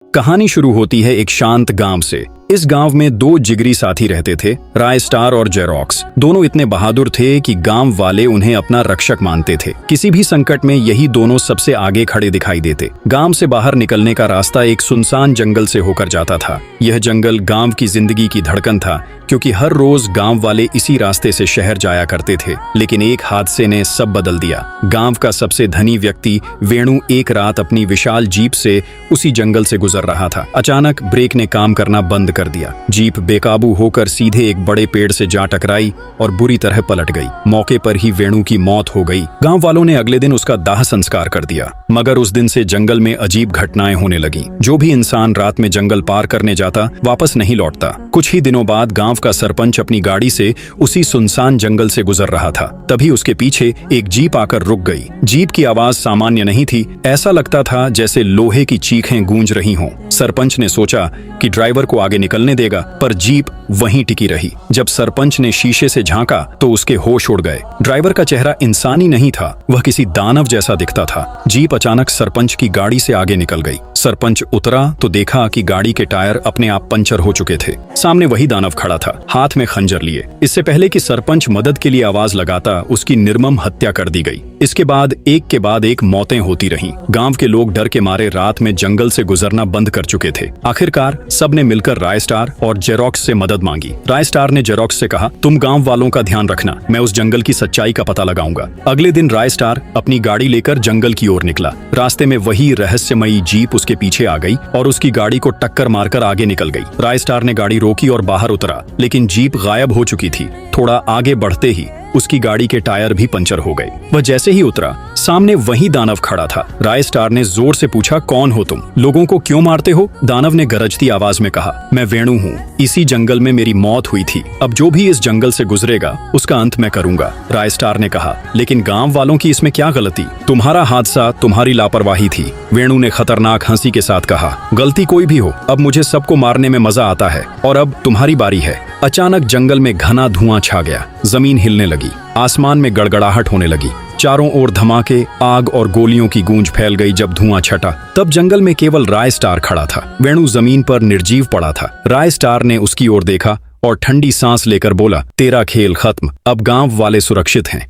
कहानी शुरू होती है एक शांत गांव से। इस गांव में दो जिगरी साथी रहते थे, राय स्टार और जेरोक्स। दोनों इतने बहादुर थे कि गांव वाले उन्हें अपना रक्षक मानते थे। किसी भी संकट में यही दोनों सबसे आगे खड़े दिखाई देते। गांव से बाहर निकलने का रास्ता एक सुनसान जंगल से होकर जाता था। यह जंगल गांव की जिंदगी की धड़कन था, क्योंकि हर रोज गांव वाले इसी रास्ते से शहर जाया करते थे। लेकिन एक हादसे ने सब बदल दिया। गांव का सबसे धनी व्यक्ति वेणु एक रात अपनी विशाल जीप से उसी जंगल से गुजर रहा था। अचानक ब्रेक ने काम करना बंद कर दिया। जीप बेकाबू होकर सीधे एक बड़े पेड़ से जा टकराई और बुरी तरह पलट गई। मौके पर ही वेणु की मौत हो गई। गांव वालों ने अगले दिन उसका दाह संस्कार कर दिया। मगर उस दिन से जंगल में अजीब घटनाएं होने लगी। जो भी इंसान रात में जंगल पार करने जाता वापस नहीं लौटता। कुछ ही दिनों बाद गांव का सरपंच अपनी गाड़ी से उसी सुनसान जंगल से गुजर रहा था। तभी उसके पीछे एक जीप आकर रुक गई। जीप की आवाज सामान्य नहीं थी। ऐसा लगता था जैसे लोहे की चीखें गूंज रही हों। सरपंच ने सोचा कि ड्राइवर को आगे निकलने देगा, पर जीप वहीं टिकी रही। जब सरपंच ने शीशे से झांका तो उसके होश उड़ गए। ड्राइवर का चेहरा इंसानी नहीं था, वह किसी दानव जैसा दिखता था। जीप अचानक सरपंच की गाड़ी से आगे निकल गई। सरपंच उतरा तो देखा कि गाड़ी के टायर अपने आप पंचर हो चुके थे। सामने वही दानव खड़ा था, हाथ में खंजर लिए। इससे पहले कि सरपंच मदद के लिए आवाज लगाता, उसकी निर्मम हत्या कर दी गई। इसके बाद एक मौतें होती रहीं। गांव के लोग डर के मारे रात में जंगल से गुजरना बंद कर चुके थे। आखिरकार सबने मिलकर राय स्टार और जेरोक्स से मदद मांगी। राय स्टार ने जेरोक्स से कहा, तुम गांव वालों का ध्यान रखना, मैं उस जंगल की सच्चाई का पता लगाऊंगा। अगले दिन राय स्टार अपनी गाड़ी लेकर जंगल की ओर निकला। रास्ते में वही रहस्यमयी जीप उसके पीछे आ गई और उसकी गाड़ी को टक्कर मारकर आगे निकल गई। राय स्टार ने गाड़ी रोकी और बाहर उतरा, लेकिन जीप गायब हो चुकी थी। थोड़ा आगे बढ़ते ही उसकी गाड़ी के टायर भी पंचर हो गए। वह जैसे ही उतरा, सामने वही दानव खड़ा था। राय स्टार ने जोर से पूछा, कौन हो तुम? लोगों को क्यों मारते हो? दानव ने गरजती आवाज में कहा, मैं वेणु हूँ। इसी जंगल में मेरी मौत हुई थी। अब जो भी इस जंगल से गुजरेगा उसका अंत मैं करूंगा। राय स्टार ने कहा, लेकिन गांव वालों की इसमें क्या गलती? तुम्हारा हादसा तुम्हारी लापरवाही थी। वेणु ने खतरनाक हंसी के साथ कहा, गलती कोई भी हो, अब मुझे सबको मारने में मजा आता है और अब तुम्हारी बारी है। अचानक जंगल में घना धुआं छा गया। जमीन हिलने लगी, आसमान में गड़गड़ाहट होने लगी। चारों ओर धमाके, आग और गोलियों की गूंज फैल गई। जब धुआं छटा, तब जंगल में केवल राय स्टार खड़ा था। वेणु जमीन पर निर्जीव पड़ा था। राय स्टार ने उसकी ओर देखा और ठंडी सांस लेकर बोला, तेरा खेल खत्म, अब गांव वाले सुरक्षित हैं।